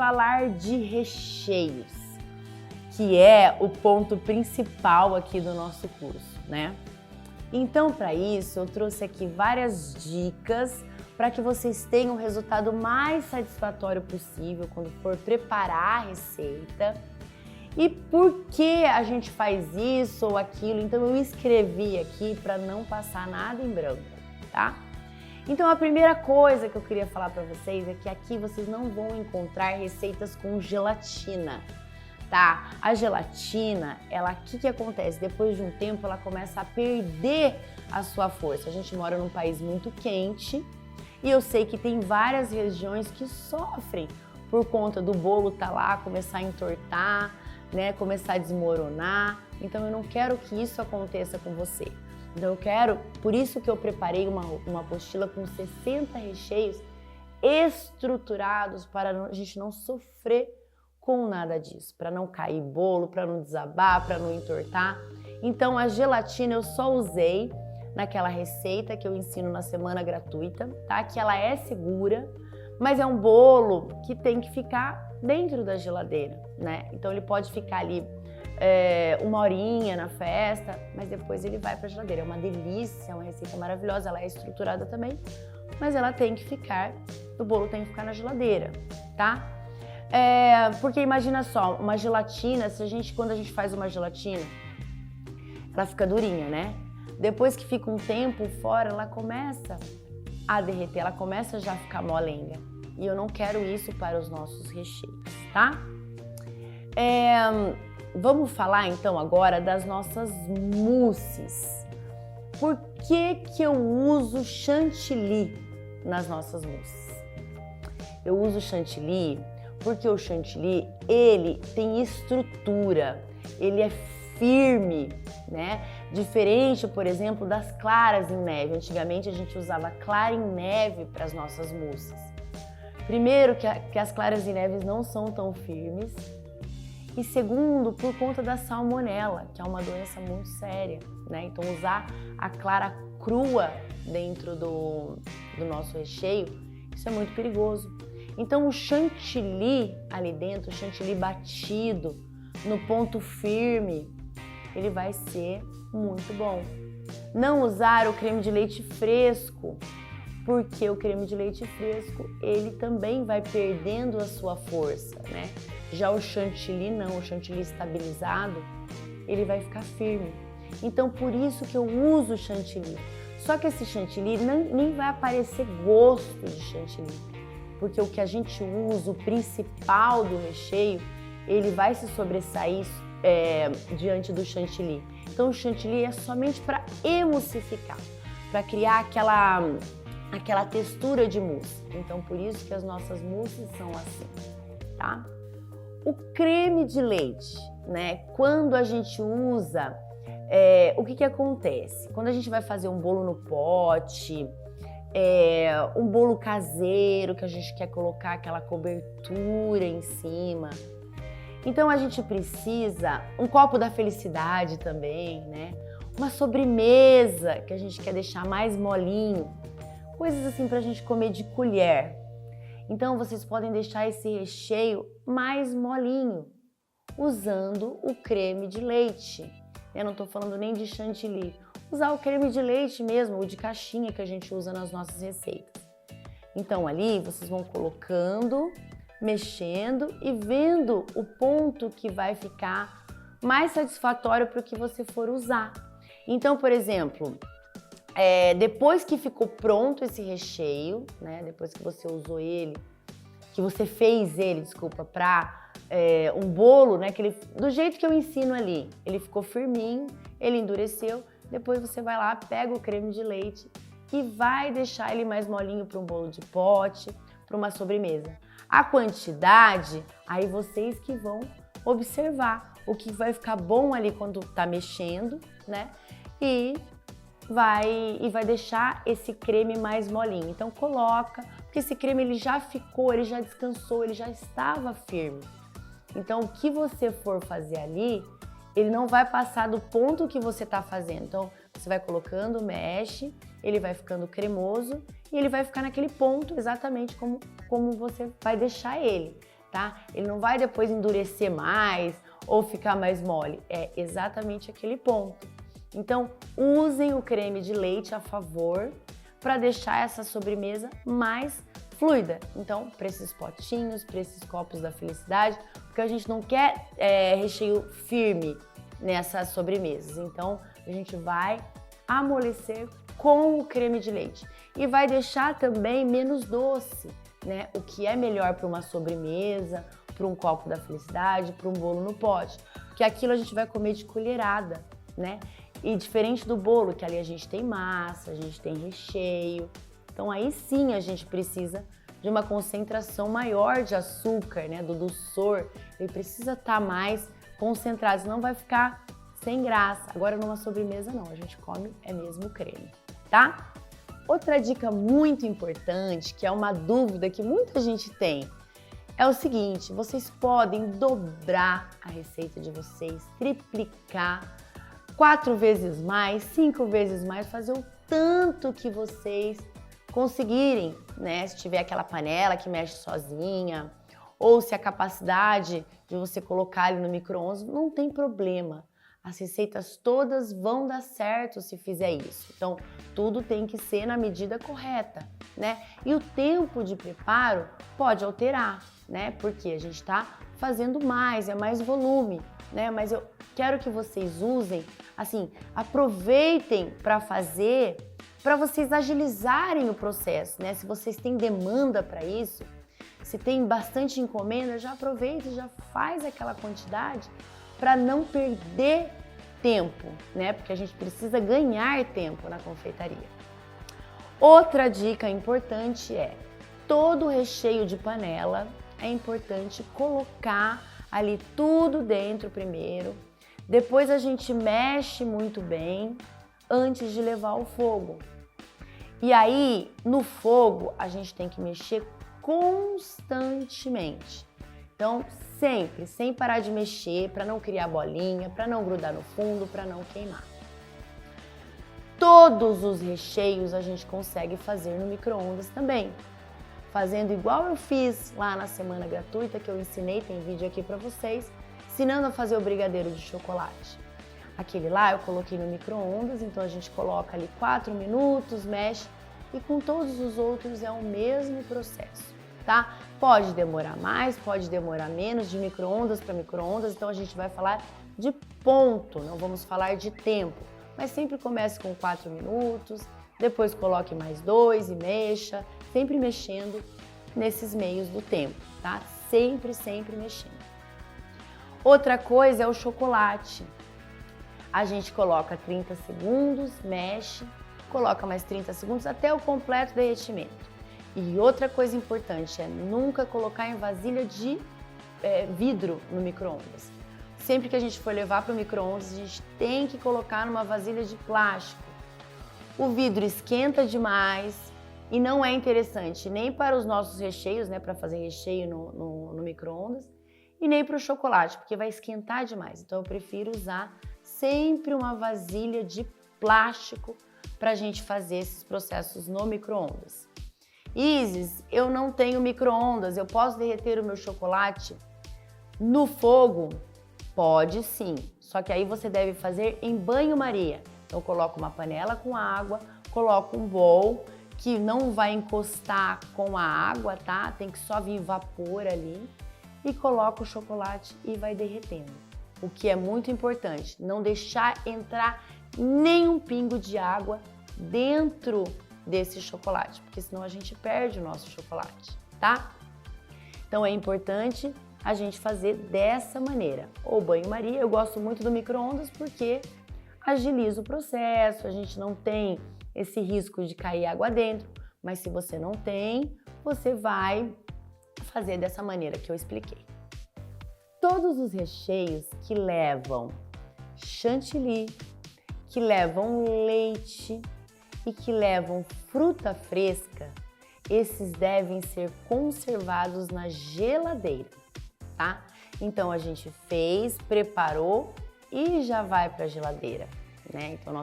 falar de recheios, que é o ponto principal aqui do nosso curso, né? Então, para isso, eu trouxe aqui várias dicas para que vocês tenham o resultado mais satisfatório possível quando for preparar a receita. E por que a gente faz isso ou aquilo? Então, eu escrevi aqui para não passar nada em branco, tá? Então, a primeira coisa que eu queria falar para vocês é que aqui vocês não vão encontrar receitas com gelatina, tá? A gelatina, o que acontece? Depois de um tempo, ela começa a perder a sua força. A gente mora num país muito quente e eu sei que tem várias regiões que sofrem por conta do bolo tá lá, começar a entortar, né? Começar a desmoronar. Então, eu não quero que isso aconteça com você. Então por isso que eu preparei uma apostila com 60 recheios estruturados para a gente não sofrer com nada disso, para não cair bolo, para não desabar, para não entortar. Então a gelatina eu só usei naquela receita que eu ensino na semana gratuita, tá? Que ela é segura, mas é um bolo que tem que ficar dentro da geladeira, né? Então ele pode ficar ali uma horinha na festa, mas depois ele vai para a geladeira. É uma delícia, é uma receita maravilhosa, ela é estruturada também, mas ela tem que ficar, o bolo tem que ficar na geladeira, tá? Porque imagina só, uma gelatina, quando a gente faz uma gelatina, ela fica durinha, né? Depois que fica um tempo fora, ela começa a derreter, ela começa já a ficar molenga. E eu não quero isso para os nossos recheios, tá? Vamos falar então agora das nossas mousses. Por que eu uso chantilly nas nossas mousses? Eu uso chantilly porque o chantilly, ele tem estrutura, ele é firme, né? Diferente, por exemplo, das claras em neve. Antigamente a gente usava clara em neve para as nossas mousses. Primeiro que as claras em neve não são tão firmes. E segundo, por conta da salmonela, que é uma doença muito séria, né? Então usar a clara crua dentro do nosso recheio, isso é muito perigoso. Então o chantilly ali dentro, o chantilly batido no ponto firme, ele vai ser muito bom. Não usar o creme de leite fresco, porque o creme de leite fresco, ele também vai perdendo a sua força, né? Já o chantilly não, o chantilly estabilizado, ele vai ficar firme. Então, por isso que eu uso o chantilly. Só que esse chantilly nem vai aparecer gosto de chantilly, porque o que a gente usa, o principal do recheio, ele vai se sobressair diante do chantilly. Então, o chantilly é somente para emulsificar, para criar aquela textura de mousse. Então, por isso que as nossas mousses são assim, tá? O creme de leite, né? Quando a gente usa, o que acontece? Quando a gente vai fazer um bolo no pote, um bolo caseiro, que a gente quer colocar aquela cobertura em cima, então a gente precisa um copo da felicidade também, né? Uma sobremesa que a gente quer deixar mais molinho, coisas assim pra gente comer de colher. Então vocês podem deixar esse recheio mais molinho, usando o creme de leite. Eu não estou falando nem de chantilly. Usar o creme de leite mesmo, o de caixinha que a gente usa nas nossas receitas. Então ali vocês vão colocando, mexendo e vendo o ponto que vai ficar mais satisfatório para o que você for usar. Então, por exemplo, depois que ficou pronto esse recheio, né? Depois que você usou ele, que você fez ele, desculpa, para um bolo, né? Do jeito que eu ensino ali, ele ficou firminho, ele endureceu. Depois você vai lá, pega o creme de leite e vai deixar ele mais molinho para um bolo de pote, para uma sobremesa. A quantidade, aí vocês que vão observar o que vai ficar bom ali quando tá mexendo, né? E vai deixar esse creme mais molinho. Então coloca, porque esse creme ele já ficou, ele já descansou, ele já estava firme. Então o que você for fazer ali, ele não vai passar do ponto que você está fazendo. Então você vai colocando, mexe, ele vai ficando cremoso e ele vai ficar naquele ponto exatamente como você vai deixar ele. tá? Ele não vai depois endurecer mais ou ficar mais mole. É exatamente aquele ponto. Então, usem o creme de leite a favor para deixar essa sobremesa mais fluida. Então, para esses potinhos, para esses copos da felicidade, porque a gente não quer recheio firme nessas sobremesas. Então, a gente vai amolecer com o creme de leite e vai deixar também menos doce, né? O que é melhor para uma sobremesa, para um copo da felicidade, para um bolo no pote, porque aquilo a gente vai comer de colherada, né? E diferente do bolo, que ali a gente tem massa, a gente tem recheio, então aí sim a gente precisa de uma concentração maior de açúcar, né? Do dulçor, ele precisa estar mais concentrado, senão vai ficar sem graça. Agora numa sobremesa não, a gente come mesmo creme, tá? Outra dica muito importante, que é uma dúvida que muita gente tem, é o seguinte: vocês podem dobrar a receita de vocês, triplicar, 4 vezes mais, 5 vezes mais, fazer o tanto que vocês conseguirem, né? Se tiver aquela panela que mexe sozinha, ou se a capacidade de você colocar ele no micro-ondas, não tem problema. As receitas todas vão dar certo se fizer isso. Então, tudo tem que ser na medida correta, né? E o tempo de preparo pode alterar, né? Porque a gente está fazendo mais, é mais volume, né? Mas eu quero que vocês usem, assim, aproveitem para fazer, para vocês agilizarem o processo, né? Se vocês têm demanda para isso, se tem bastante encomenda, já aproveita e já faz aquela quantidade para não perder tempo, né? Porque a gente precisa ganhar tempo na confeitaria. Outra dica importante é, todo recheio de panela é importante colocar ali tudo dentro primeiro, depois a gente mexe muito bem antes de levar ao fogo. E aí, no fogo, a gente tem que mexer constantemente. Então, sempre, sem parar de mexer, para não criar bolinha, para não grudar no fundo, para não queimar. Todos os recheios a gente consegue fazer no micro-ondas também. Fazendo igual eu fiz lá na semana gratuita, que eu ensinei, tem vídeo aqui para vocês, ensinando a fazer o brigadeiro de chocolate. Aquele lá eu coloquei no micro-ondas, então a gente coloca ali 4 minutos, mexe, e com todos os outros é o mesmo processo. Tá? Pode demorar mais, pode demorar menos, de micro-ondas para micro-ondas, então a gente vai falar de ponto, não vamos falar de tempo, mas sempre comece com 4 minutos, depois coloque mais 2 e mexa, sempre mexendo nesses meios do tempo, tá? Sempre, sempre mexendo. Outra coisa é o chocolate. A gente coloca 30 segundos, mexe, coloca mais 30 segundos até o completo derretimento. E outra coisa importante é nunca colocar em vasilha de vidro no micro-ondas. Sempre que a gente for levar para o micro-ondas, a gente tem que colocar numa vasilha de plástico. O vidro esquenta demais e não é interessante nem para os nossos recheios, né, para fazer recheio no micro-ondas, e nem para o chocolate, porque vai esquentar demais. Então eu prefiro usar sempre uma vasilha de plástico para a gente fazer esses processos no micro-ondas. Isis, eu não tenho micro-ondas, eu posso derreter o meu chocolate no fogo? Pode sim, só que aí você deve fazer em banho-maria. Então coloca uma panela com água, coloca um bowl que não vai encostar com a água, tá? Tem que só vir vapor ali e coloca o chocolate e vai derretendo. O que é muito importante, não deixar entrar nenhum pingo de água dentro desse chocolate, porque senão a gente perde o nosso chocolate, tá? Então é importante a gente fazer dessa maneira. Ou banho-maria, eu gosto muito do micro-ondas porque agiliza o processo, a gente não tem esse risco de cair água dentro, mas se você não tem, você vai fazer dessa maneira que eu expliquei. Todos os recheios que levam chantilly, que levam leite e que levam fruta fresca, esses devem ser conservados na geladeira, tá? Então a gente fez, preparou e já vai para a geladeira, né? Então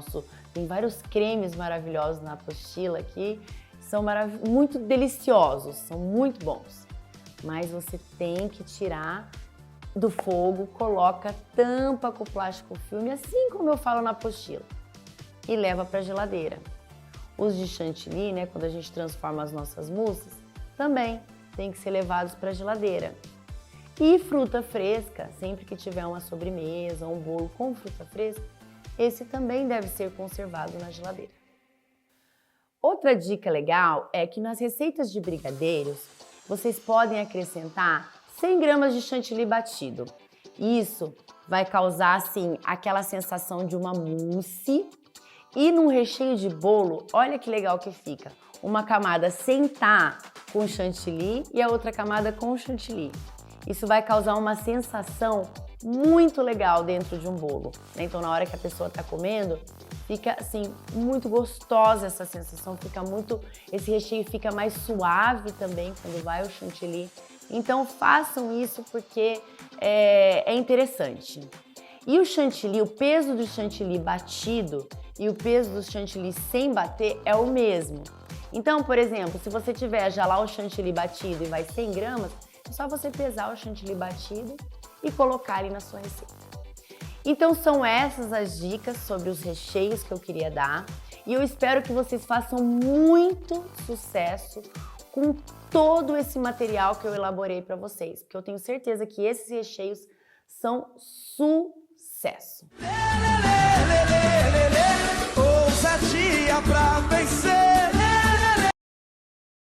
tem vários cremes maravilhosos na apostila aqui, são muito deliciosos, são muito bons. mas você tem que tirar do fogo, coloca, tampa com plástico filme, assim como eu falo na apostila, e leva para a geladeira. Os de chantilly, né, quando a gente transforma as nossas mousses, também tem que ser levados para a geladeira. E fruta fresca, sempre que tiver uma sobremesa, um bolo com fruta fresca, esse também deve ser conservado na geladeira. Outra dica legal é que nas receitas de brigadeiros, vocês podem acrescentar 100 gramas de chantilly batido. Isso vai causar, assim, aquela sensação de uma mousse. E num recheio de bolo, olha que legal que fica. Uma camada sem tá com chantilly e a outra camada com chantilly. Isso vai causar uma sensação muito legal dentro de um bolo, né? Então, na hora que a pessoa está comendo, fica assim muito gostosa essa sensação, esse recheio fica mais suave também quando vai o chantilly. Então, façam isso porque é interessante. E o chantilly, o peso do chantilly batido e o peso do chantilly sem bater é o mesmo. Então, por exemplo, se você tiver já lá o chantilly batido e vai 100 gramas, é só você pesar o chantilly batido e colocar ali na sua receita. Então são essas as dicas sobre os recheios que eu queria dar e eu espero que vocês façam muito sucesso com todo esse material que eu elaborei para vocês, porque eu tenho certeza que esses recheios são sucesso. Ousadia pra vencer.